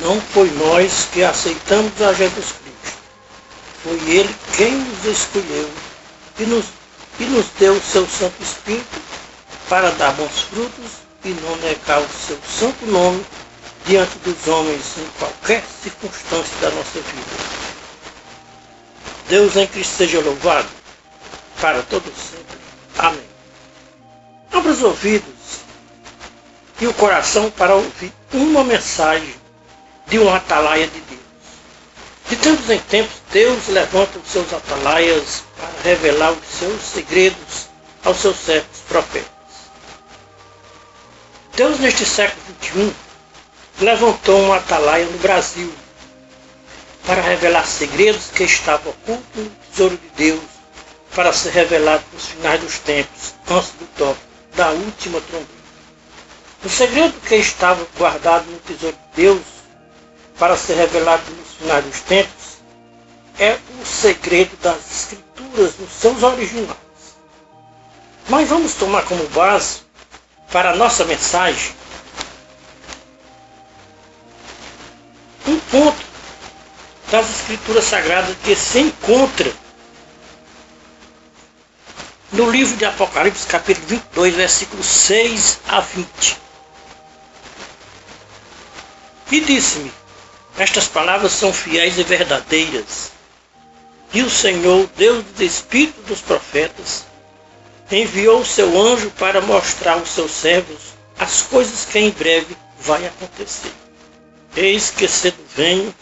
Não foi nós que aceitamos a Jesus Cristo. Foi Ele quem nos escolheu e nos deu o seu Santo Espírito para dar bons frutos e não negar o seu santo nome diante dos homens em qualquer circunstância da nossa vida. Deus em Cristo seja louvado para todos sempre. Amém. Abra os ouvidos e o coração para ouvir uma mensagem de um atalaia de Deus. De tempos em tempos, Deus levanta os seus atalaias para revelar os seus segredos aos seus servos profetas. Deus, neste século XXI, levantou um atalaia no Brasil para revelar segredos que estavam ocultos no tesouro de Deus, para ser revelado nos finais dos tempos, antes do toque da última trombeta. O segredo que estava guardado no tesouro de Deus, para ser revelado nos finais dos tempos, é o segredo das Escrituras nos seus originais. Mas vamos tomar como base para a nossa mensagem um ponto das Escrituras Sagradas que se encontra no livro de Apocalipse, capítulo 22, versículos 6 a 20. E disse-me: estas palavras são fiéis e verdadeiras. E o Senhor, Deus dos Espíritos dos profetas, enviou o seu anjo para mostrar aos seus servos as coisas que em breve vai acontecer. Eis que cedo venho,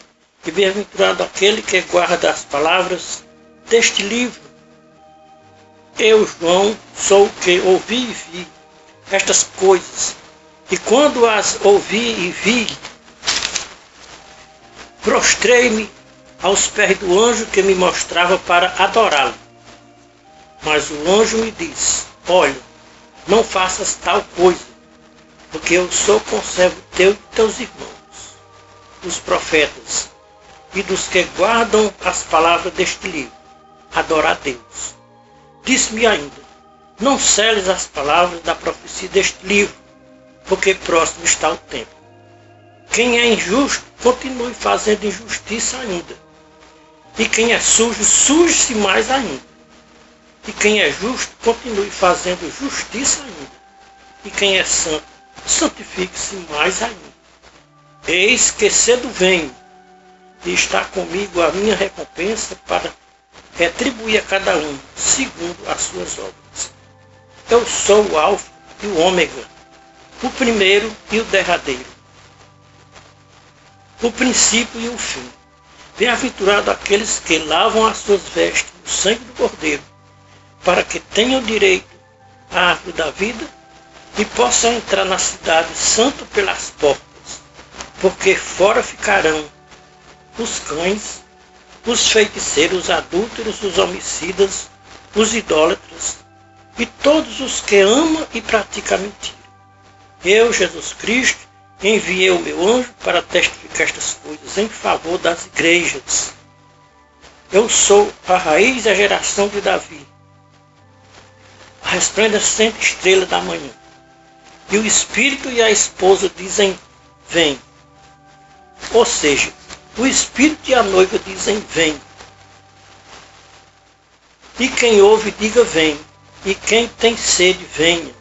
e bem-aventurado aquele que guarda as palavras deste livro. Eu, João, sou o que ouvi e vi estas coisas, e quando as ouvi e vi, prostrei-me aos pés do anjo que me mostrava para adorá-lo. Mas o anjo me disse: olha, não faças tal coisa, porque eu sou conservo teu e teus irmãos, os profetas, e dos que guardam as palavras deste livro. Adora a Deus. Disse-me ainda: não seles as palavras da profecia deste livro, porque próximo está o tempo. Quem é injusto, continue fazendo injustiça ainda. E quem é sujo, suje-se mais ainda. E quem é justo, continue fazendo justiça ainda. E quem é santo, santifique-se mais ainda. Eis que cedo venho, e está comigo a minha recompensa para retribuir a cada um, segundo as suas obras. Eu sou o Alfa e o Ômega, o primeiro e o derradeiro, o princípio e o fim. Bem-aventurado aqueles que lavam as suas vestes no sangue do Cordeiro, para que tenham direito à árvore da vida e possam entrar na cidade santa pelas portas, porque fora ficarão os cães, os feiticeiros, os adúlteros, os homicidas, os idólatras e todos os que amam e praticam a mentira. Eu, Jesus Cristo, enviei o meu anjo para testificar estas coisas em favor das igrejas. Eu sou a raiz e a geração de Davi, a resplandecente estrela da manhã. E o Espírito e a esposa dizem: vem. Ou seja, o Espírito e a noiva dizem: vem. E quem ouve, diga: vem. E quem tem sede, venha.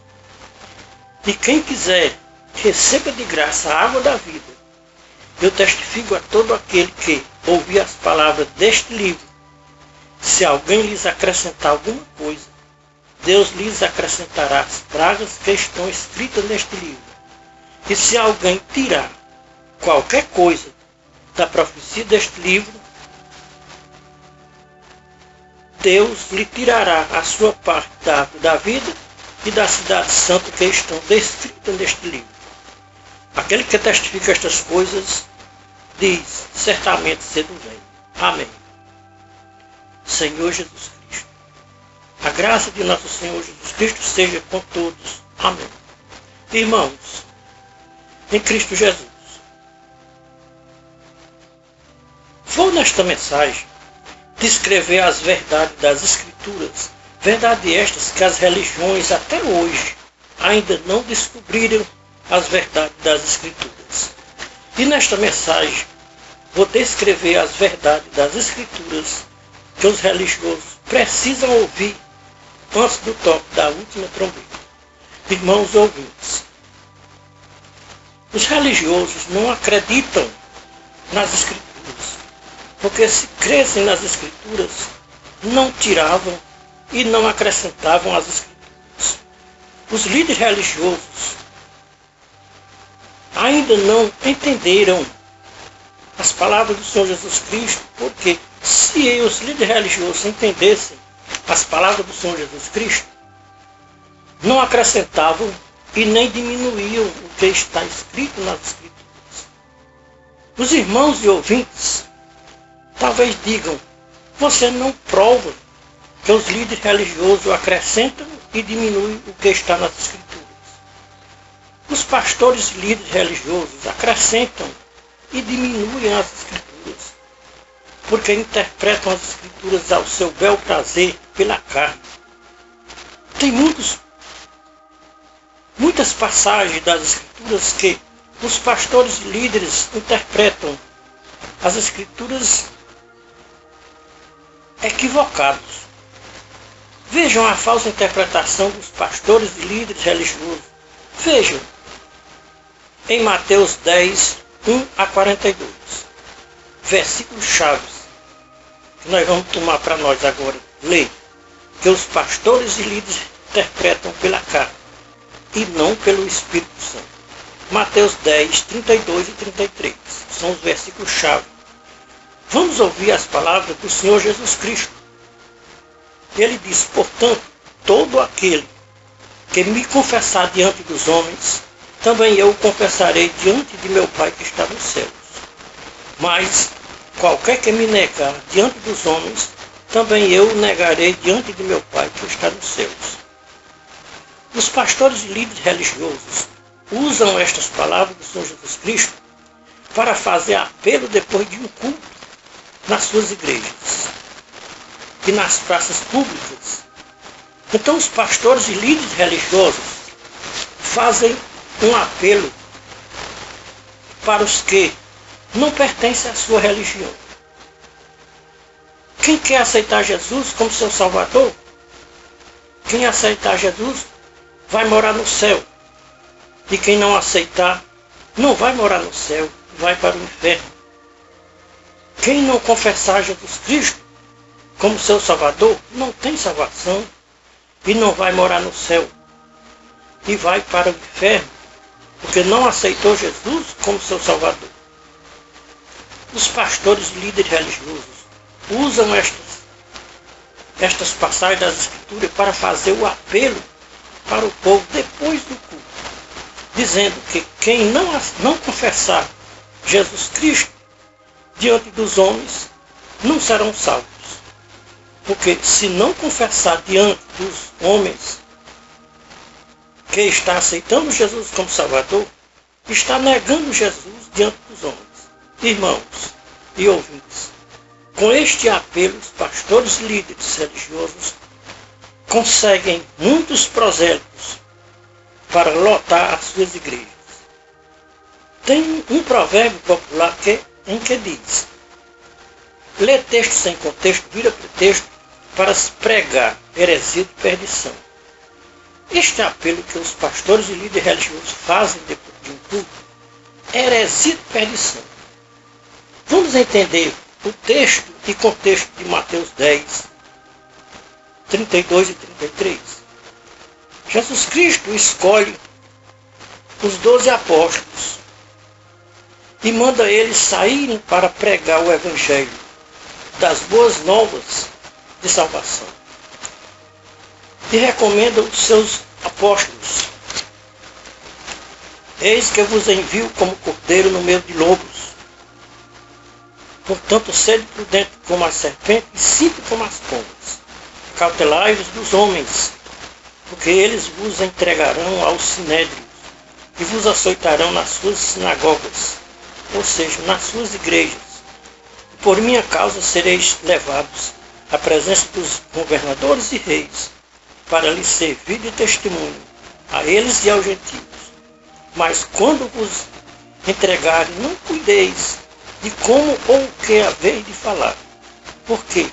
E quem quiser, receba de graça a água da vida. Eu testifico a todo aquele que ouvir as palavras deste livro. Se alguém lhes acrescentar alguma coisa, Deus lhes acrescentará as pragas que estão escritas neste livro. E se alguém tirar qualquer coisa da profecia deste livro, Deus lhe tirará a sua parte da árvore da vida e da cidade santa que estão descritas neste livro. Aquele que testifica estas coisas diz: certamente cedo vem. Amém. Senhor Jesus Cristo, a graça de nosso Senhor Jesus Cristo seja com todos. Amém. Irmãos, em Cristo Jesus, vou nesta mensagem descrever as verdades das Escrituras, verdades estas que as religiões até hoje ainda não descobriram as verdades das Escrituras. E nesta mensagem vou descrever as verdades das Escrituras que os religiosos precisam ouvir antes do toque da última trombeta. Irmãos ouvintes, os religiosos não acreditam nas Escrituras, porque se crescem nas Escrituras, não tiravam e não acrescentavam as Escrituras. Os líderes religiosos ainda não entenderam as palavras do Senhor Jesus Cristo, porque se os líderes religiosos entendessem as palavras do Senhor Jesus Cristo, não acrescentavam e nem diminuíam o que está escrito nas Escrituras. Os irmãos e ouvintes talvez digam: você não prova que os líderes religiosos acrescentam e diminuem o que está nas Escrituras. Os pastores e líderes religiosos acrescentam e diminuem as Escrituras, porque interpretam as Escrituras ao seu bel prazer pela carne. Tem muitas passagens das Escrituras que os pastores e líderes interpretam as Escrituras equivocados. Vejam a falsa interpretação dos pastores e líderes religiosos. Vejam em Mateus 10, 1 a 42, versículos chaves, que nós vamos tomar para nós agora. Lê, que os pastores e líderes interpretam pela carne e não pelo Espírito Santo. Mateus 10, 32 e 33, são os versículos chave. Vamos ouvir as palavras do Senhor Jesus Cristo. Ele diz: portanto, todo aquele que me confessar diante dos homens, também eu o confessarei diante de meu Pai que está nos céus. Mas qualquer que me negar diante dos homens, também eu o negarei diante de meu Pai que está nos céus. Os pastores e líderes religiosos usam estas palavras do Senhor Jesus Cristo para fazer apelo depois de um culto nas suas igrejas e nas praças públicas. Então os pastores e líderes religiosos fazem um apelo para os que não pertencem à sua religião. Quem quer aceitar Jesus como seu Salvador, quem aceitar Jesus vai morar no céu. E quem não aceitar não vai morar no céu, vai para o inferno. Quem não confessar Jesus Cristo como seu Salvador não tem salvação e não vai morar no céu e vai para o inferno, porque não aceitou Jesus como seu Salvador. Os pastores e líderes religiosos usam estas passagens das Escrituras para fazer o apelo para o povo depois do culto, dizendo que quem não confessar Jesus Cristo diante dos homens não serão salvos. Porque se não confessar diante dos homens que está aceitando Jesus como Salvador, está negando Jesus diante dos homens. Irmãos e ouvintes, com este apelo, os pastores e líderes religiosos conseguem muitos prosélitos para lotar as suas igrejas. Tem um provérbio popular em que diz: lê texto sem contexto, vira pretexto para se pregar heresia de perdição. Este apelo que os pastores e líderes religiosos fazem depois de um culto é heresia de perdição. Vamos entender o texto e contexto de Mateus 10, 32 e 33. Jesus Cristo escolhe os 12 apóstolos e manda eles saírem para pregar o Evangelho das boas novas de salvação. E recomenda os seus apóstolos: eis que eu vos envio como cordeiro no meio de lobos. Portanto, sede prudente como a serpente e simples como as pombas. Cautelai-vos dos homens, porque eles vos entregarão aos sinédrios e vos açoitarão nas suas sinagogas, ou seja, nas suas igrejas. E por minha causa sereis levados à presença dos governadores e reis, para lhes servir de testemunho a eles e aos gentios. Mas quando vos entregarem, não cuideis de como ou o que haveis de falar, porque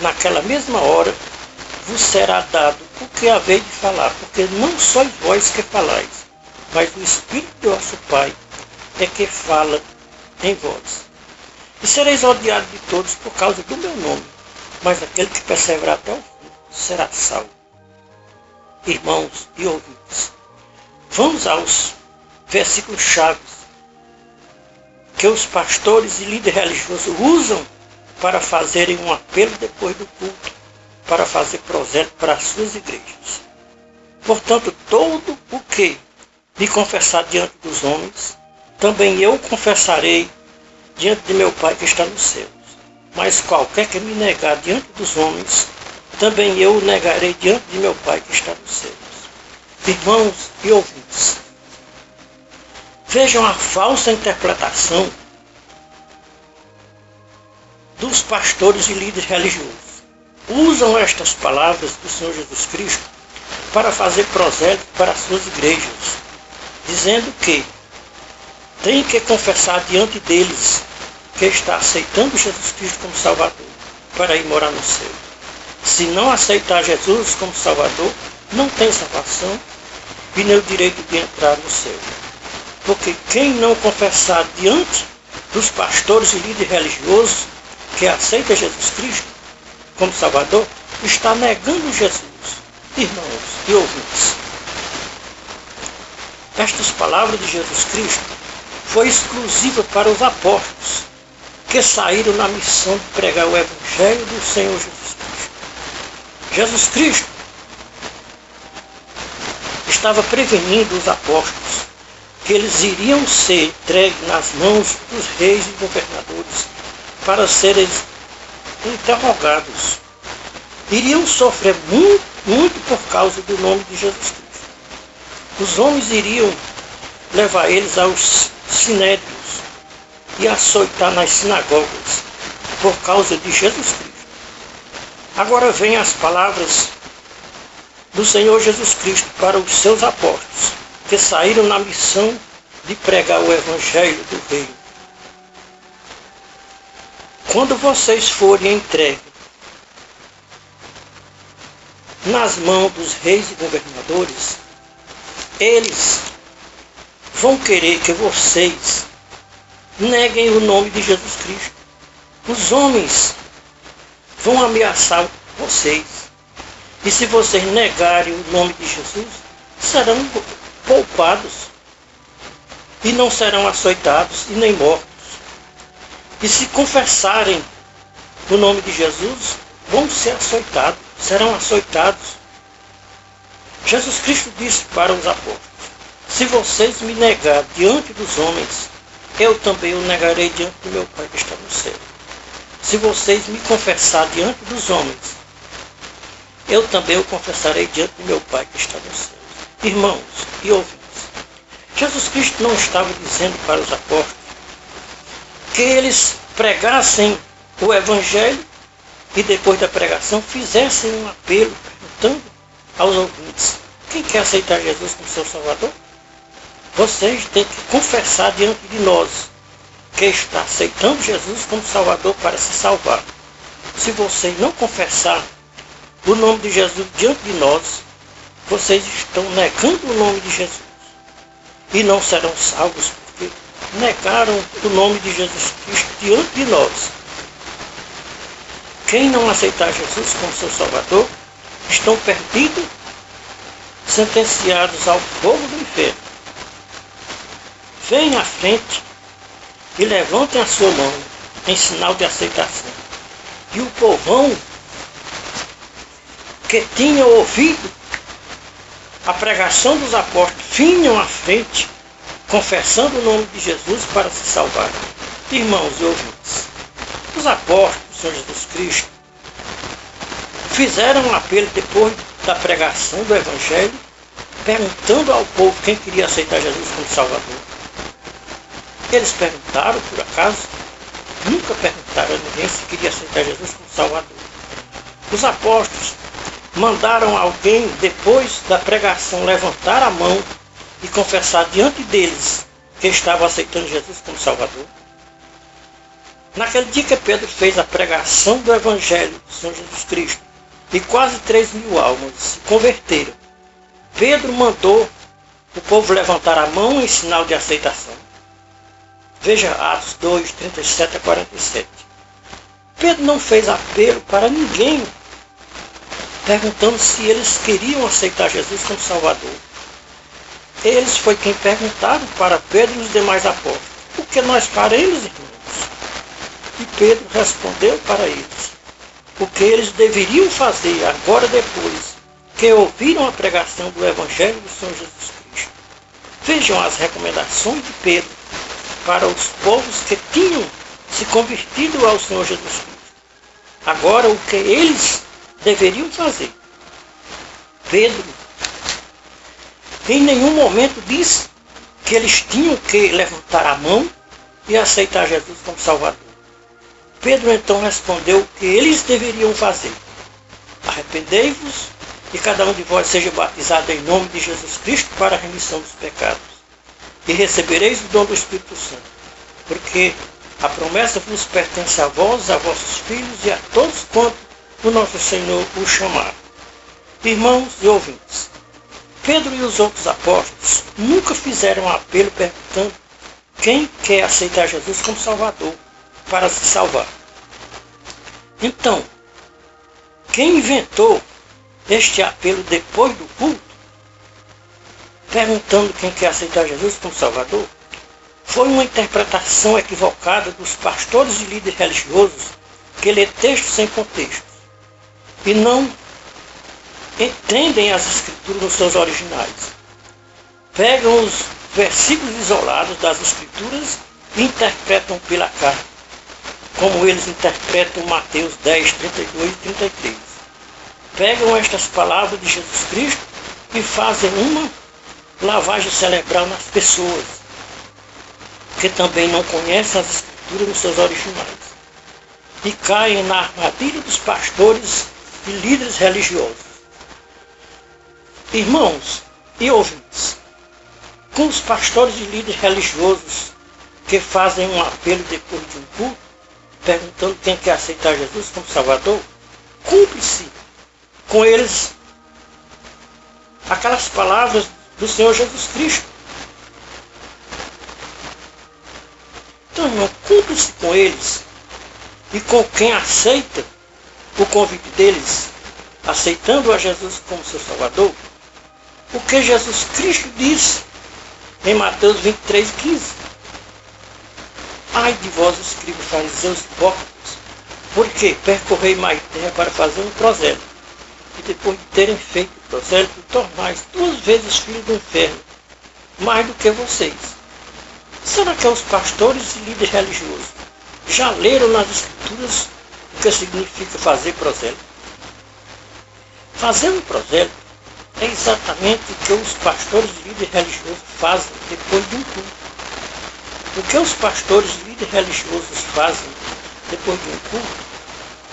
naquela mesma hora vos será dado o que haveis de falar, porque não sois vós que falais, mas o Espírito de vosso Pai é que fala em vós. E sereis odiados de todos por causa do meu nome, mas aquele que perseverar até o fim será salvo. Irmãos e ouvintes, vamos aos versículos chaves que os pastores e líderes religiosos usam para fazerem um apelo depois do culto, para fazer prosélito para as suas igrejas. Portanto, todo o que me confessar diante dos homens, também eu confessarei diante de meu Pai que está nos céus. Mas qualquer que me negar diante dos homens, também eu o negarei diante de meu Pai que está nos céus. Irmãos e ouvintes, vejam a falsa interpretação dos pastores e líderes religiosos. Usam estas palavras do Senhor Jesus Cristo para fazer prosélito para as suas igrejas, dizendo que tem que confessar diante deles que está aceitando Jesus Cristo como Salvador para ir morar no céu. Se não aceitar Jesus como Salvador, não tem salvação e nem o direito de entrar no céu. Porque quem não confessar diante dos pastores e líderes religiosos que aceita Jesus Cristo como Salvador, está negando Jesus. Irmãos e ouvintes, estas palavras de Jesus Cristo foi exclusiva para os apóstolos que saíram na missão de pregar o Evangelho do Senhor Jesus Cristo. Jesus Cristo estava prevenindo os apóstolos que eles iriam ser entregues nas mãos dos reis e governadores para serem interrogados. Iriam sofrer muito por causa do nome de Jesus Cristo. Os homens iriam levar eles aos sinédrios e açoitar nas sinagogas por causa de Jesus Cristo. Agora vem as palavras do Senhor Jesus Cristo para os seus apóstolos, que saíram na missão de pregar o Evangelho do Reino. Quando vocês forem entregues nas mãos dos reis e governadores, eles vão querer que vocês neguem o nome de Jesus Cristo. Os homens vão ameaçar vocês. E se vocês negarem o nome de Jesus, serão poupados e não serão açoitados e nem mortos. E se confessarem o nome de Jesus, vão ser açoitados, serão açoitados. Jesus Cristo disse para os apóstolos: se vocês me negarem diante dos homens, eu também o negarei diante do meu Pai que está no céu. Se vocês me confessarem diante dos homens, eu também o confessarei diante do meu Pai que está no céu. Irmãos e ouvintes, Jesus Cristo não estava dizendo para os apóstolos que eles pregassem o Evangelho e depois da pregação fizessem um apelo perguntando aos ouvintes: quem quer aceitar Jesus como seu Salvador? Vocês têm que confessar diante de nós que está aceitando Jesus como Salvador para se salvar. Se vocês não confessar o nome de Jesus diante de nós, vocês estão negando o nome de Jesus e não serão salvos porque negaram o nome de Jesus Cristo diante de nós. Quem não aceitar Jesus como seu Salvador estão perdidos, sentenciados ao fogo do inferno. Venham à frente e levantem a sua mão em sinal de aceitação. E o povão que tinha ouvido a pregação dos apóstolos vinham à frente, confessando o nome de Jesus para se salvar. Irmãos e ouvintes, os apóstolos do Senhor Jesus Cristo fizeram um apelo depois da pregação do Evangelho, perguntando ao povo quem queria aceitar Jesus como Salvador. Eles perguntaram, por acaso? Nunca perguntaram a ninguém se queria aceitar Jesus como Salvador. Os apóstolos mandaram alguém, depois da pregação, levantar a mão e confessar diante deles que estavam aceitando Jesus como Salvador. Naquele dia que Pedro fez a pregação do Evangelho do Senhor Jesus Cristo, e quase 3.000 almas se converteram, Pedro mandou o povo levantar a mão em sinal de aceitação. Veja Atos 2, 37 a 47. Pedro não fez apelo para ninguém, perguntando se eles queriam aceitar Jesus como Salvador. Eles foi quem perguntaram para Pedro e os demais apóstolos: o que nós faremos, irmãos? E Pedro respondeu para eles o que eles deveriam fazer agora, depois que ouviram a pregação do Evangelho do Senhor Jesus Cristo. Vejam as recomendações de Pedro para os povos que tinham se convertido ao Senhor Jesus Cristo. Agora, o que eles deveriam fazer. Pedro em nenhum momento disse que eles tinham que levantar a mão e aceitar Jesus como Salvador. Pedro então respondeu o que eles deveriam fazer: arrependei-vos e cada um de vós seja batizado em nome de Jesus Cristo para a remissão dos pecados, e recebereis o dom do Espírito Santo, porque a promessa vos pertence a vós, a vossos filhos e a todos quanto o nosso Senhor os chamar. Irmãos e ouvintes, Pedro e os outros apóstolos nunca fizeram apelo perguntando quem quer aceitar Jesus como Salvador para se salvar. Então, quem inventou este apelo depois do culto, perguntando quem quer aceitar Jesus como Salvador, foi uma interpretação equivocada dos pastores e líderes religiosos que lê textos sem contexto e não entendem as Escrituras nos seus originais. Pegam os versículos isolados das Escrituras e interpretam pela carne, como eles interpretam Mateus 10, 32 e 33. Pegam estas palavras de Jesus Cristo e fazem uma lavagem cerebral nas pessoas, que também não conhecem as Escrituras nos seus originais, e caem na armadilha dos pastores e líderes religiosos. Irmãos e ouvintes, com os pastores e líderes religiosos que fazem um apelo depois de um culto, perguntando quem quer aceitar Jesus como Salvador, cumpre-se com eles aquelas palavras do Senhor Jesus Cristo. Então, irmão, cumpre-se com eles e com quem aceita o convite deles, aceitando a Jesus como seu Salvador, o que Jesus Cristo disse em Mateus 23, 15. Ai de vós, escribas, fariseus hipócritas, porque percorrei mais terra para fazer um prosélito, e depois de terem feito o prosélito, tornais 2 vezes filhos do inferno, mais do que vocês. Será que os pastores e líderes religiosos já leram nas Escrituras o que significa fazer prosélito? Fazer um prosélito é exatamente o que os pastores e líderes religiosos fazem depois de um culto. O que os pastores e líderes religiosos fazem depois de um culto,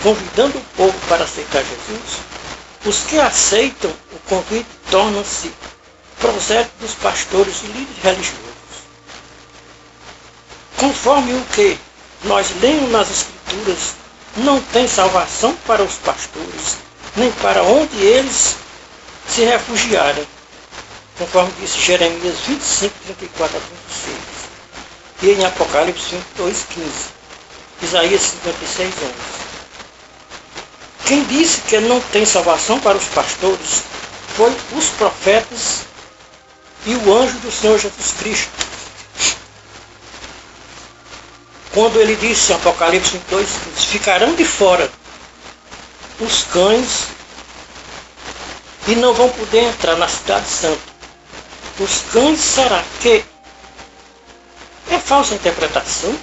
convidando o povo para aceitar Jesus, os que aceitam o convite tornam-se prosélitos dos pastores e líderes religiosos. Conforme o que nós lemos nas Escrituras, não tem salvação para os pastores, nem para onde eles se refugiarem, conforme disse Jeremias 25, 34 a 36, e em Apocalipse 22, 15, Isaías 56, 11. Quem disse que não tem salvação para os pastores foi os profetas e o anjo do Senhor Jesus Cristo. Quando ele disse em Apocalipse 22, 15, ficarão de fora os cães e não vão poder entrar na cidade santa. Os cães, será que é falsa interpretação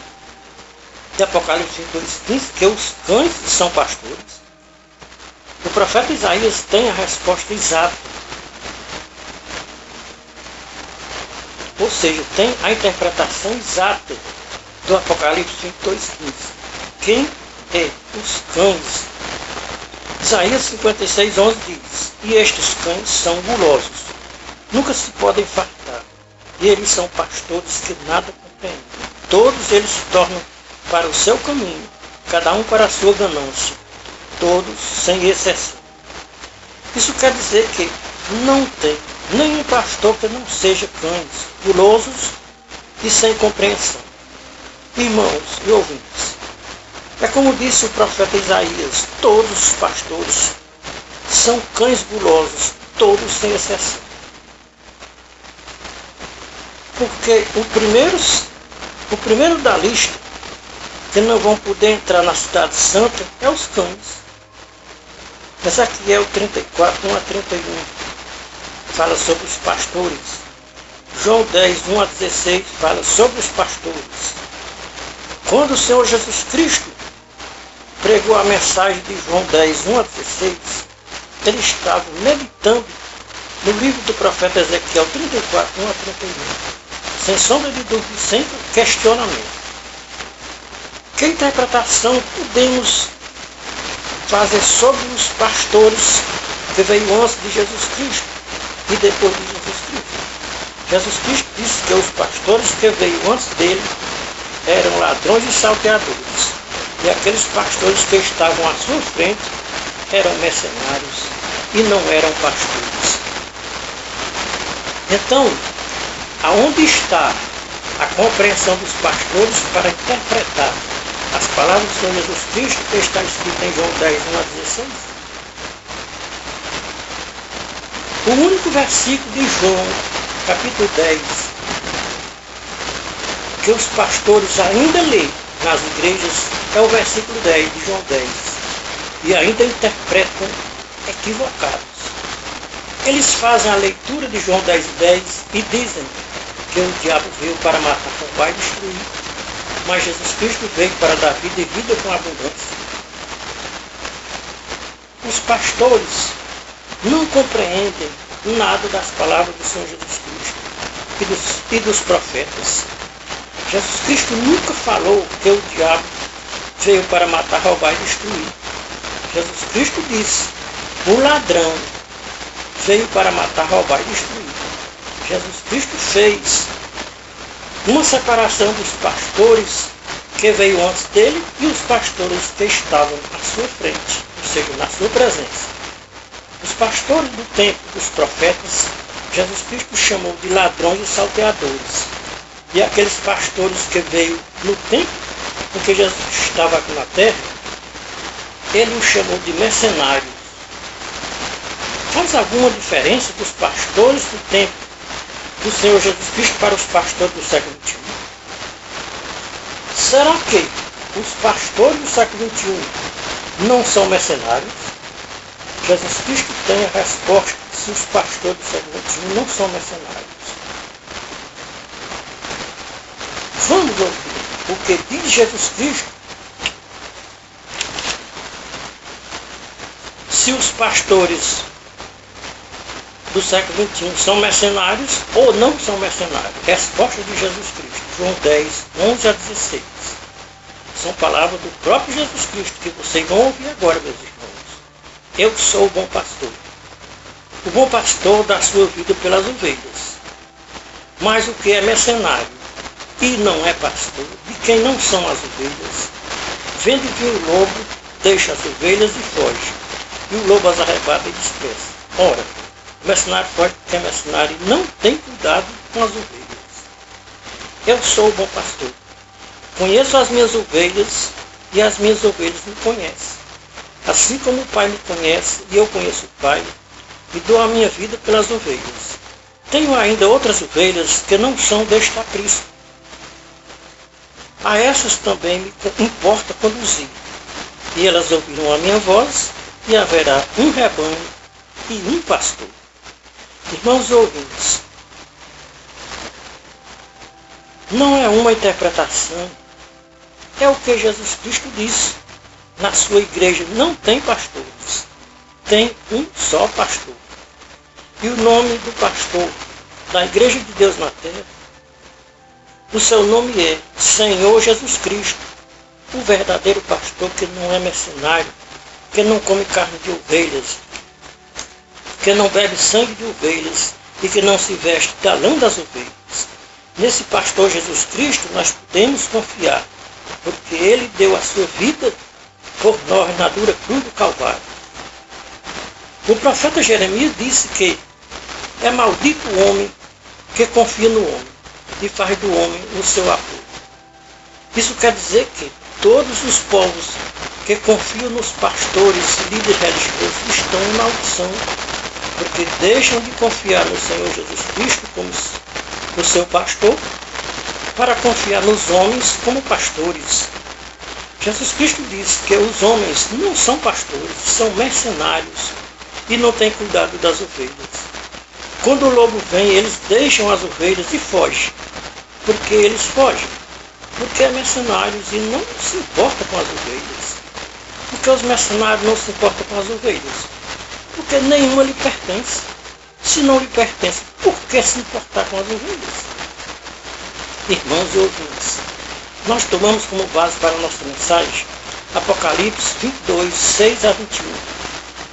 de Apocalipse 22:15, que os cães são pastores? O profeta Isaías tem a resposta exata. Ou seja, tem a interpretação exata do Apocalipse 22:15. Quem é os cães? Isaías 56:11 diz: e estes cães são gulosos, nunca se podem fartar, e eles são pastores que nada compreendem. Todos eles se tornam para o seu caminho, cada um para a sua ganância, todos sem exceção. Isso quer dizer que não tem nenhum pastor que não seja cães, gulosos e sem compreensão. Irmãos e ouvintes, é como disse o profeta Isaías, todos os pastores são cães gulosos, todos sem exceção. Porque o primeiro da lista que não vão poder entrar na cidade santa é os cães. Ezequiel 34, 1 a 31 fala sobre os pastores. João 10, 1 a 16 fala sobre os pastores. Quando o Senhor Jesus Cristo pregou a mensagem de João 10, 1 a 16, ele estava meditando no livro do profeta Ezequiel 34, 1 a 31, sem sombra de dúvida, sem questionamento. Que interpretação podemos fazer sobre os pastores que veio antes de Jesus Cristo e depois de Jesus Cristo? Jesus Cristo disse que os pastores que veio antes dele eram ladrões e salteadores, e aqueles pastores que estavam à sua frente eram mercenários e não eram pastores. Então, aonde está a compreensão dos pastores para interpretar as palavras do Senhor Jesus Cristo que está escrito em João 10, 1 a 16? O único versículo de João, capítulo 10, que os pastores ainda lêem nas igrejas é o versículo 10 de João 10 e ainda interpretam equivocados. Eles fazem a leitura de João 10, 10 e dizem que o diabo veio para matar, roubar e destruir, mas Jesus Cristo veio para dar vida e vida com abundância. Os pastores não compreendem nada das palavras do Senhor Jesus Cristo e dos profetas. Jesus Cristo nunca falou que o diabo veio para matar, roubar e destruir. Jesus Cristo disse, o ladrão veio para matar, roubar e destruir. Jesus Cristo fez uma separação dos pastores que veio antes dele e os pastores que estavam à sua frente, ou seja, na sua presença. Os pastores do tempo dos profetas, Jesus Cristo chamou de ladrões e salteadores. E aqueles pastores que veio no tempo em que Jesus estava aqui na terra, ele os chamou de mercenários. Faz alguma diferença dos pastores do tempo do Senhor Jesus Cristo para os pastores do século XXI? Será que os pastores do século XXI não são mercenários? Jesus Cristo tem a resposta se os pastores do século XXI não são mercenários. Vamos ouvir o que diz Jesus Cristo. Se os pastores do século XXI são mercenários ou não são mercenários. Resposta de Jesus Cristo. João 10, 11 a 16. São palavras do próprio Jesus Cristo que vocês vão ouvir agora, meus irmãos. Eu sou o bom pastor. O bom pastor dá sua vida pelas ovelhas. Mas o que é mercenário e não é pastor, de quem não são as ovelhas, vendo que o lobo deixa as ovelhas e foge, e o lobo as arrebata e dispersa. Ora, o mercenário foge porque é mercenário e não tem cuidado com as ovelhas. Eu sou o bom pastor. Conheço as minhas ovelhas e as minhas ovelhas me conhecem. Assim como o Pai me conhece e eu conheço o Pai, e dou a minha vida pelas ovelhas. Tenho ainda outras ovelhas que não são deste aprisco. A essas também me importa conduzir. E elas ouvirão a minha voz, e haverá um rebanho e um pastor. Irmãos ouvintes, não é uma interpretação, é o que Jesus Cristo disse. Na sua igreja não tem pastores, tem um só pastor. E o nome do pastor da Igreja de Deus na Terra, o seu nome é Senhor Jesus Cristo, o verdadeiro pastor que não é mercenário, que não come carne de ovelhas, que não bebe sangue de ovelhas e que não se veste da lã das ovelhas. Nesse pastor Jesus Cristo nós podemos confiar, porque ele deu a sua vida por nós na dura cruz do Calvário. O profeta Jeremias disse que é maldito o homem que confia no homem e faz do homem o seu apoio. Isso quer dizer que todos os povos que confiam nos pastores e líderes religiosos estão em maldição, porque deixam de confiar no Senhor Jesus Cristo como o seu pastor, para confiar nos homens como pastores. Jesus Cristo disse que os homens não são pastores, são mercenários e não têm cuidado das ovelhas. Quando o lobo vem, eles deixam as ovelhas e fogem. Por que eles fogem? Porque é mercenários e não se importa com as ovelhas. Por que os mercenários não se importam com as ovelhas? Porque nenhuma lhe pertence. Se não lhe pertence, por que se importar com as ovelhas? Irmãos e ouvintes, nós tomamos como base para a nossa mensagem Apocalipse 22, 6 a 21.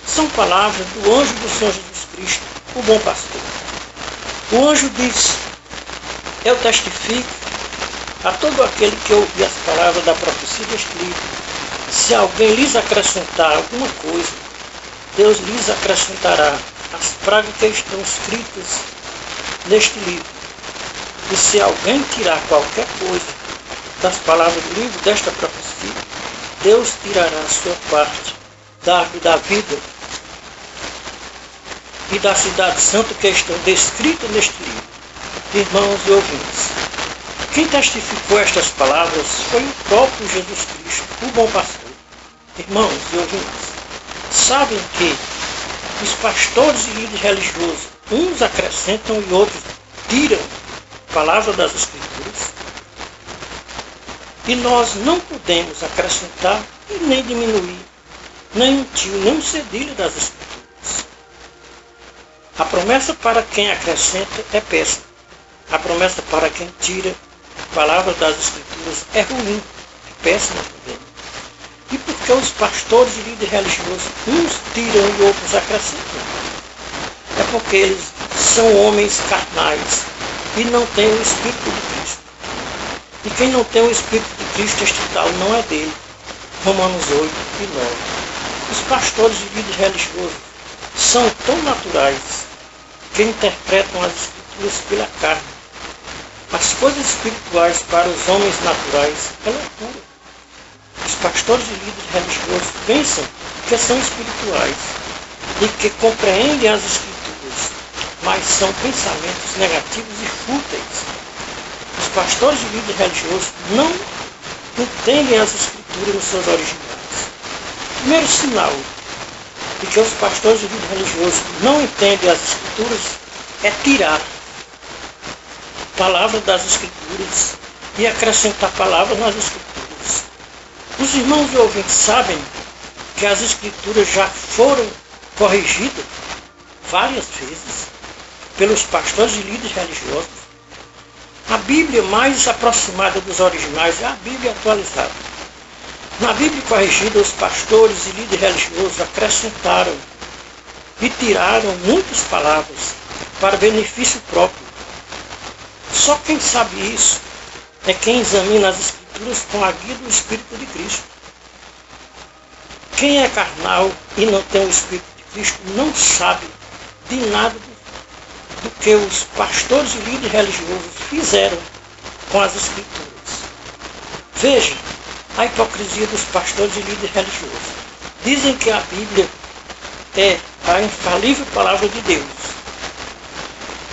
São palavras do anjo do Senhor Jesus Cristo, o bom pastor. O anjo diz: eu testifico a todo aquele que ouvir as palavras da profecia deste livro. Se alguém lhes acrescentar alguma coisa, Deus lhes acrescentará as pragas que estão escritas neste livro. E se alguém tirar qualquer coisa das palavras do livro desta profecia, Deus tirará a sua parte da árvore da vida e da cidade santa que estão descritas neste livro. Irmãos e ouvintes, quem testificou estas palavras foi o próprio Jesus Cristo, o bom pastor. Irmãos e ouvintes, sabem que os pastores e líderes religiosos, uns acrescentam e outros tiram a palavra das Escrituras? E nós não podemos acrescentar e nem diminuir, nem um tio, nem um cedilho das Escrituras. A promessa para quem acrescenta é péssima. A promessa para quem tira a palavra das Escrituras é ruim, é péssima também. E por que os pastores e líderes religiosos, uns tiram e outros acrescentam? É porque eles são homens carnais e não têm o Espírito de Cristo. E quem não tem o Espírito de Cristo, este tal não é dele. Romanos 8 e 9. Os pastores e líderes religiosos são tão naturais que interpretam as Escrituras pela carne. As coisas espirituais para os homens naturais é loucura. Os pastores e líderes religiosos pensam que são espirituais e que compreendem as Escrituras, mas são pensamentos negativos e fúteis. Os pastores e líderes religiosos não entendem as Escrituras nos seus originais. O primeiro sinal de que os pastores e líderes religiosos não entendem as Escrituras é tirar palavras das Escrituras e acrescentar palavras nas Escrituras. Os irmãos e ouvintes sabem que as Escrituras já foram corrigidas várias vezes pelos pastores e líderes religiosos. A Bíblia mais aproximada dos originais é a Bíblia atualizada. Na Bíblia corrigida, os pastores e líderes religiosos acrescentaram e tiraram muitas palavras para benefício próprio. Só quem sabe isso é quem examina as Escrituras com a guia do Espírito de Cristo. Quem é carnal e não tem o Espírito de Cristo não sabe de nada do que os pastores e líderes religiosos fizeram com as Escrituras. Veja a hipocrisia dos pastores e líderes religiosos. Dizem que a Bíblia é a infalível palavra de Deus.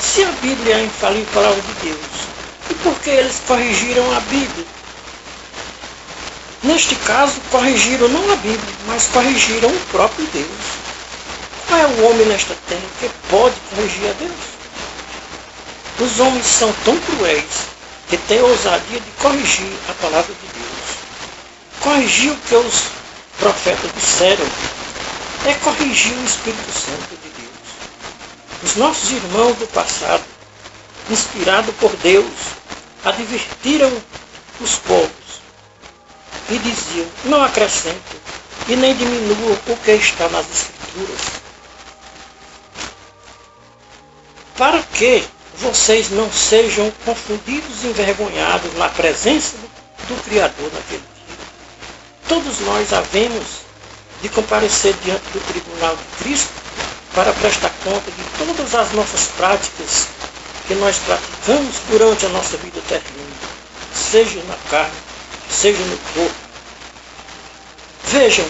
Se a Bíblia é a infalível palavra de Deus, e por que eles corrigiram a Bíblia? Neste caso, corrigiram não a Bíblia, mas corrigiram o próprio Deus. Qual é o homem nesta terra que pode corrigir a Deus? Os homens são tão cruéis que têm a ousadia de corrigir a palavra de Deus. Corrigir o que os profetas disseram é corrigir o Espírito Santo de Deus. Os nossos irmãos do passado, inspirados por Deus, advertiram os povos e diziam: não acrescentem e nem diminuam o que está nas Escrituras. Para que vocês não sejam confundidos e envergonhados na presença do Criador naquele dia. Todos nós havemos de comparecer diante do tribunal de Cristo para prestar conta de todas as nossas práticas que nós praticamos durante a nossa vida terrena, seja na carne, seja no corpo. Vejam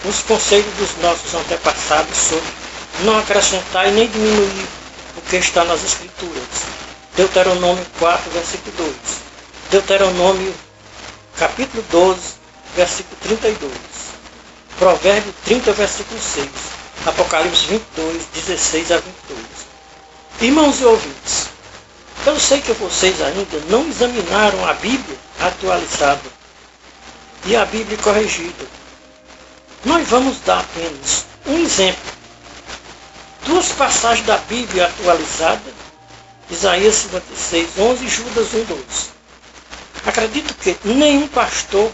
os conselhos dos nossos antepassados sobre não acrescentar e nem diminuir o que está nas Escrituras. Deuteronômio 4, versículo 2. Deuteronômio capítulo 12, versículo 32. Provérbio 30, versículo 6. Apocalipse 22, 16 a 22. Irmãos e ouvintes, eu sei que vocês ainda não examinaram a Bíblia atualizada e a Bíblia corrigida. Nós vamos dar apenas um exemplo. Duas passagens da Bíblia atualizada, Isaías 56, 11 e Judas 1, 12. Acredito que nenhum pastor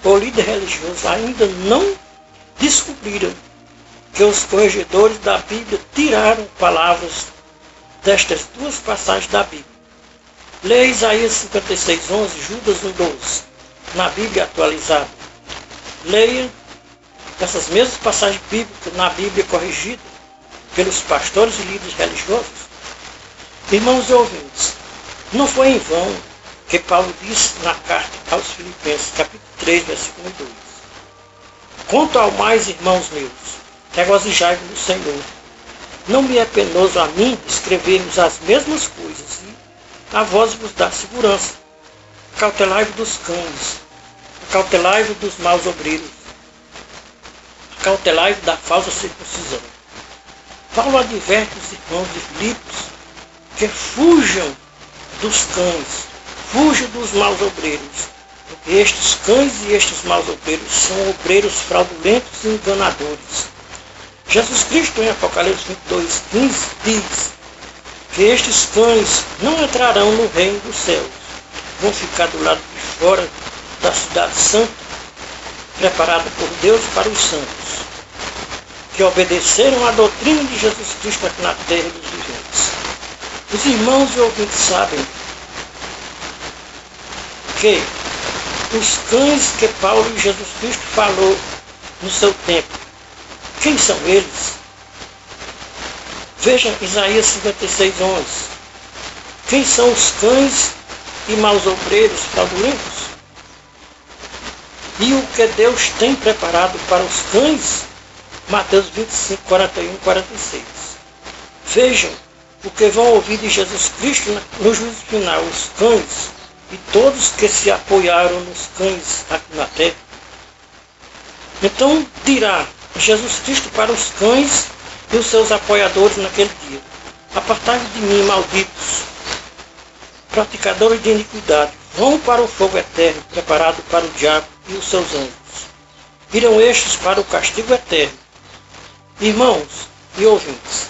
ou líder religioso ainda não descobriram que os corregedores da Bíblia tiraram palavras destas duas passagens da Bíblia. Leia Isaías 56, 11, Judas 1, 12, na Bíblia atualizada. Leia essas mesmas passagens bíblicas na Bíblia corrigida pelos pastores e líderes religiosos. Irmãos e ouvintes, não foi em vão que Paulo disse na carta aos Filipenses, capítulo 3, versículo 2. Quanto ao mais, irmãos meus, regozijai-vos no Senhor. Não me é penoso a mim escrevermos as mesmas coisas, e a vós vos dá segurança. Cautelai-vos dos cães, cautelai-vos dos maus obreiros, cautelai-vos da falsa circuncisão. Paulo adverte os irmãos de Filipos que fujam dos cães, fujam dos maus obreiros, porque estes cães e estes maus obreiros são obreiros fraudulentos e enganadores. Jesus Cristo, em Apocalipse 22, 15, diz que estes cães não entrarão no reino dos céus, vão ficar do lado de fora da cidade santa, preparada por Deus para os santos, que obedeceram à doutrina de Jesus Cristo aqui na terra dos viventes. Os irmãos e ouvintes sabem que os cães que Paulo e Jesus Cristo falou no seu tempo, quem são eles? Vejam Isaías 56, 11. Quem são os cães e maus obreiros fraudulentos? E o que Deus tem preparado para os cães? Mateus 25, 41 e 46. Vejam o que vão ouvir de Jesus Cristo no juízo final, os cães e todos que se apoiaram nos cães aqui na terra. Então dirá Jesus Cristo para os cães e os seus apoiadores naquele dia: apartai-vos de mim, malditos, praticadores de iniquidade, vão para o fogo eterno, preparado para o diabo e os seus anjos. Irão estes para o castigo eterno. Irmãos e ouvintes,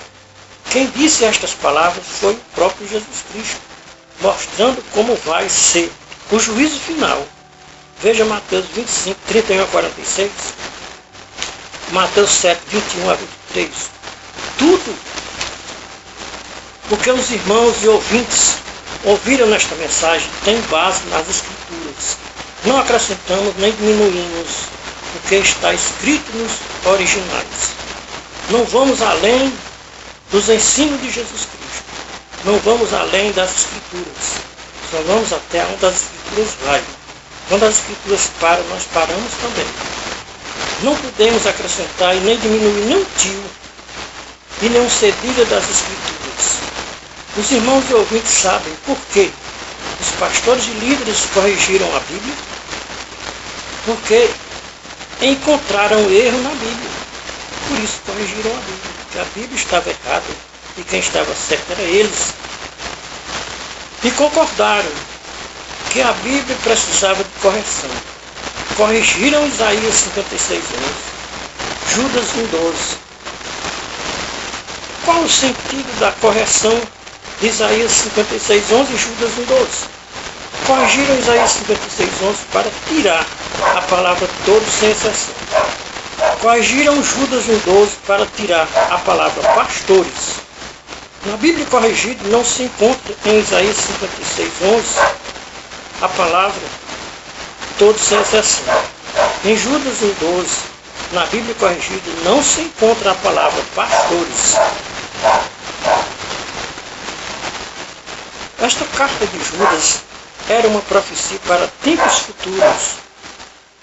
quem disse estas palavras foi o próprio Jesus Cristo, mostrando como vai ser o juízo final. Veja Mateus 25, 31 a 46, Mateus 7, 21 a 23. Tudo o que os irmãos e ouvintes ouviram nesta mensagem tem base nas Escrituras. Não acrescentamos nem diminuímos o que está escrito nos originais. Não vamos além dos ensinos de Jesus Cristo. Não vamos além das Escrituras. Só vamos até onde as Escrituras vai. Quando as Escrituras param, nós paramos também. Não podemos acrescentar e nem diminuir nem um tio e nem um cedilha das Escrituras. Os irmãos e ouvintes sabem por que os pastores e líderes corrigiram a Bíblia? Porque encontraram erro na Bíblia. Por isso corrigiram a Bíblia. Porque a Bíblia estava errada e quem estava certo era eles. E concordaram que a Bíblia precisava de correção. Corrigiram Isaías 56, 11, Judas 1, 12. Qual o sentido da correção de Isaías 56, 11 e Judas 1, 12? Corrigiram Isaías 56, 11 para tirar a palavra todo sem exceção. Corrigiram Judas 1, 12 para tirar a palavra pastores. Na Bíblia Corrigida não se encontra em Isaías 56:11 a palavra todos sem exceção. Em Judas 1:12, na Bíblia Corrigida não se encontra a palavra pastores. Esta carta de Judas era uma profecia para tempos futuros,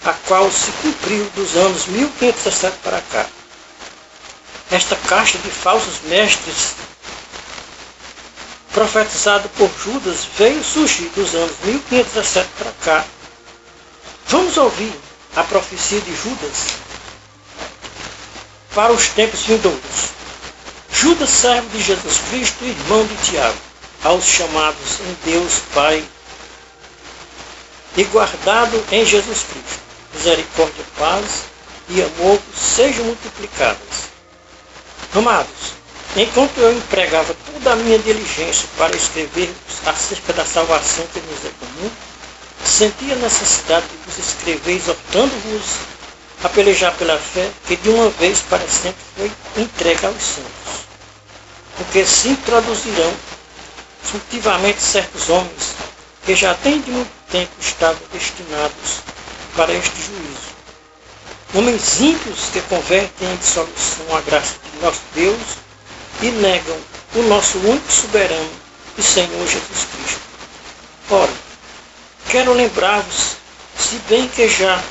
a qual se cumpriu dos anos 1517 para cá. Esta caixa de falsos mestres, profetizado por Judas, veio surgir dos anos 1517 para cá. Vamos ouvir a profecia de Judas para os tempos vindouros. Judas, servo de Jesus Cristo, irmão de Tiago, aos chamados em Deus Pai e guardado em Jesus Cristo, misericórdia, paz e amor sejam multiplicadas. Amados, enquanto eu empregava toda a minha diligência para escrever acerca da salvação que nos é comum, senti a necessidade de vos escrever, exortando-vos a pelejar pela fé que de uma vez para sempre foi entregue aos santos. Porque se introduzirão furtivamente certos homens que já têm de muito tempo estavam destinados para este juízo. Homens ímpios que convertem em dissolução a graça de nosso Deus e negam o nosso único soberano e Senhor Jesus Cristo. Ora, quero lembrar-vos, se bem que já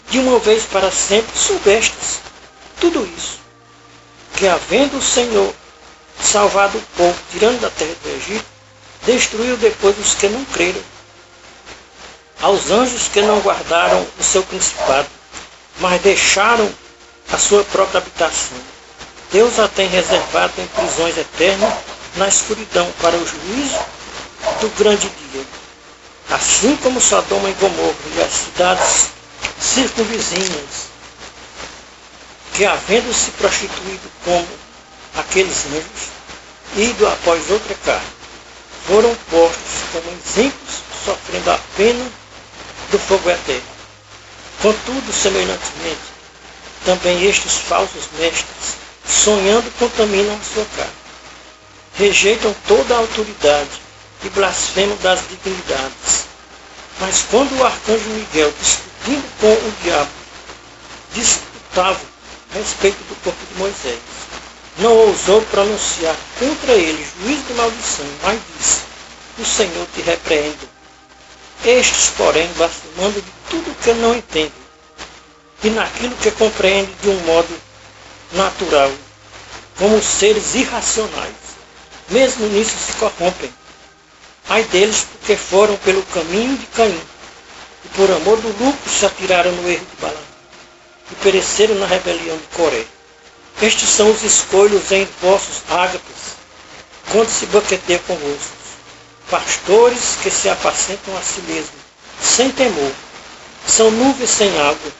de uma vez para sempre soubestes tudo isso, que havendo o Senhor salvado o povo, tirando da terra do Egito, destruiu depois os que não creram, aos anjos que não guardaram o seu principado, mas deixaram a sua própria habitação. Deus a tem reservado em prisões eternas na escuridão para o juízo do grande dia. Assim como Sodoma e Gomorra e as cidades circunvizinhas, que havendo se prostituído como aqueles anjos, ido após outra carne, foram postos como exemplos, sofrendo a pena do fogo eterno. Contudo, semelhantemente, também estes falsos mestres, sonhando, contaminam a sua carne. Rejeitam toda a autoridade e blasfemam das dignidades. Mas quando o arcanjo Miguel, discutindo com o diabo, disputava a respeito do corpo de Moisés, não ousou pronunciar contra ele juízo de maldição, mas disse: o Senhor te repreenda. Estes, porém, blasfemando de tudo que não entendem, e naquilo que compreende de um modo natural, como seres irracionais, mesmo nisso se corrompem. Ai deles, porque foram pelo caminho de Caim, e por amor do lucro se atiraram no erro de Balaão, e pereceram na rebelião de Coré. Estes são os escolhos em vossos ágapes, quando se banqueteia convosco, pastores que se apacentam a si mesmos, sem temor. São nuvens sem água,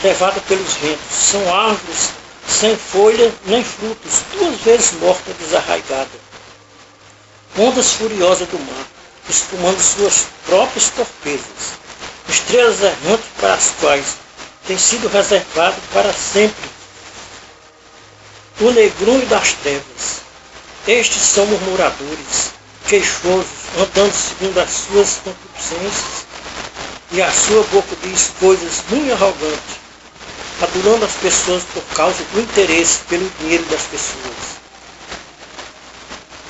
levadas pelos ventos. São árvores sem folha nem frutos, duas vezes morta, desarraigada. Ondas furiosas do mar, espumando suas próprias torpezas. Estrelas errantes para as quais tem sido reservado para sempre o negrume das trevas. Estes são murmuradores, queixosos, andando segundo as suas concupiscências, e a sua boca diz coisas muito arrogantes, adulando as pessoas por causa do interesse pelo dinheiro das pessoas.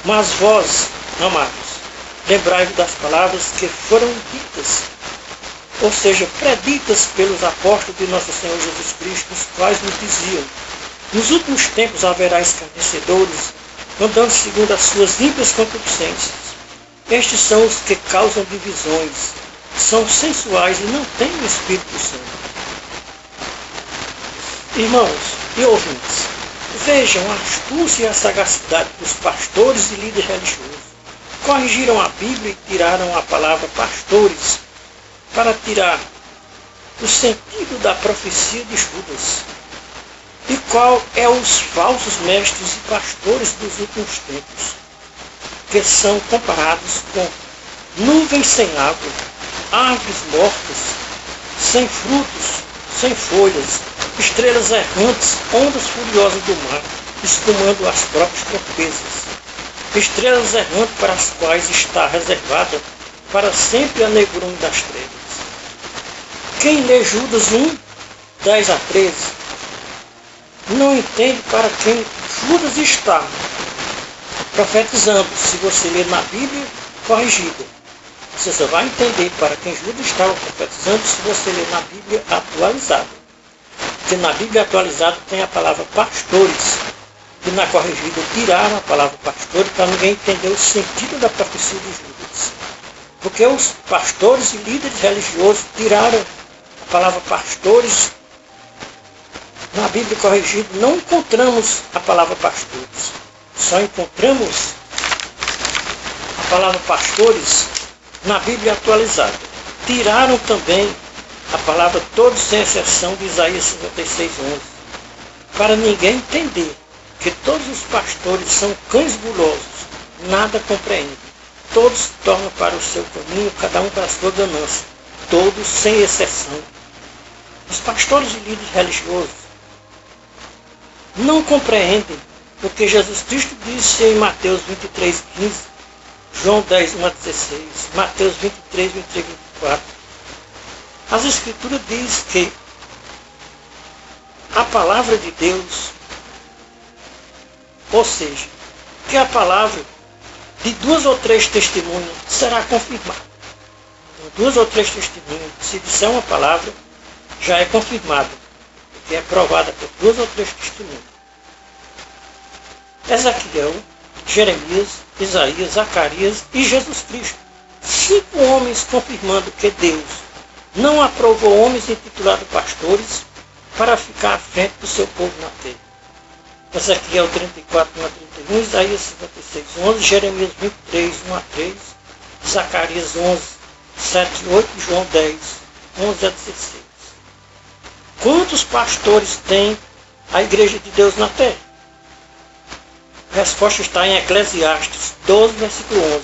Mas vós, amados, lembrai-vos das palavras que foram ditas, ou seja, preditas pelos apóstolos de nosso Senhor Jesus Cristo, os quais nos diziam: nos últimos tempos haverá escarnecedores, andando segundo as suas ímpias concupiscências. Estes são os que causam divisões, são sensuais e não têm o Espírito Santo. Irmãos e ouvintes, vejam a astúcia e a sagacidade dos pastores e líderes religiosos. Corrigiram a Bíblia e tiraram a palavra pastores para tirar o sentido da profecia de Judas. E qual é os falsos mestres e pastores dos últimos tempos, que são comparados com nuvens sem água, árvores mortas, sem frutos, sem folhas, estrelas errantes, ondas furiosas do mar, espumando as próprias torpezas. estrelas errantes para as quais está reservada para sempre a negrume das trevas. Quem lê Judas 1, 10 a 13, não entende para quem Judas está profetizando. Se você ler na Bíblia corrigida, você só vai entender para quem Judas estava profetizando se você ler na Bíblia atualizada. Porque na Bíblia atualizada tem a palavra pastores, e na corrigida tiraram a palavra pastores para ninguém entender o sentido da profecia de Judas. Porque os pastores e líderes religiosos tiraram a palavra pastores. Na Bíblia corrigida não encontramos a palavra pastores. Só encontramos a palavra pastores na Bíblia atualizada. Tiraram também a palavra todos sem exceção de Isaías 56:11. Para ninguém entender que todos os pastores são cães gulosos, nada compreendem. Todos se tornam para o seu caminho, cada um para a sua ganância. Todos sem exceção. Os pastores e líderes religiosos não compreendem o que Jesus Cristo disse em Mateus 23:15, João 10:1 a 16, Mateus 23, 23, 24. As Escrituras dizem que a palavra de Deus, ou seja, que a palavra de 2 ou 3 testemunhas será confirmada. Então, 2 ou 3 testemunhas, se disser uma palavra, já é confirmada, porque é provada por 2 ou 3 testemunhas. Ezequiel, Jeremias, Isaías, Zacarias e Jesus Cristo. 5 homens confirmando que Deus não aprovou homens intitulados pastores para ficar à frente do seu povo na terra. Ezequiel 34, 1 a 31, Isaías 56, 11, Jeremias 23, 1 a 3, Zacarias 11, 7 e 8, João 10, 11 a 16. Quantos pastores tem a Igreja de Deus na terra? A resposta está em Eclesiastes 12, versículo 11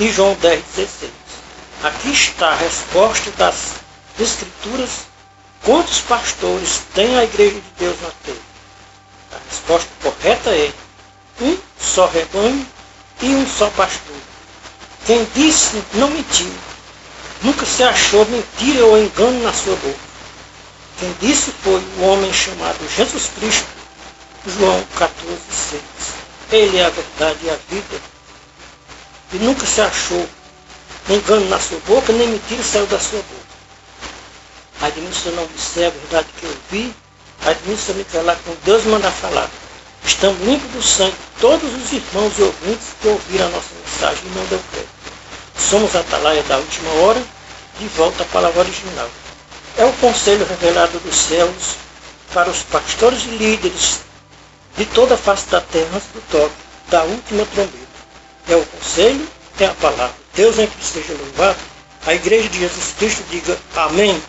e João 10, 16. Aqui está a resposta das Escrituras. Quantos pastores tem a Igreja de Deus na terra? A resposta correta é um só rebanho e um só pastor. Quem disse não mentiu. Nunca se achou mentira ou engano na sua boca. Quem disse foi o homem chamado Jesus Cristo, João 14, 6. Ele é a verdade e a vida. E nunca se achou engano na sua boca, nem mentira saiu da sua boca. Admito se eu não disser a verdade que eu vi, admito se eu me calar com Deus manda falar. Estamos limpos do sangue de todos os irmãos e ouvintes que ouviram a nossa mensagem e não deu crédito. Somos a atalaia da última hora, de volta à palavra original. É o conselho revelado dos céus para os pastores e líderes de toda a face da terra antes do toque da última trombeta. É o conselho, é a palavra. Deus em que seja louvado. A Igreja de Jesus Cristo diga amém.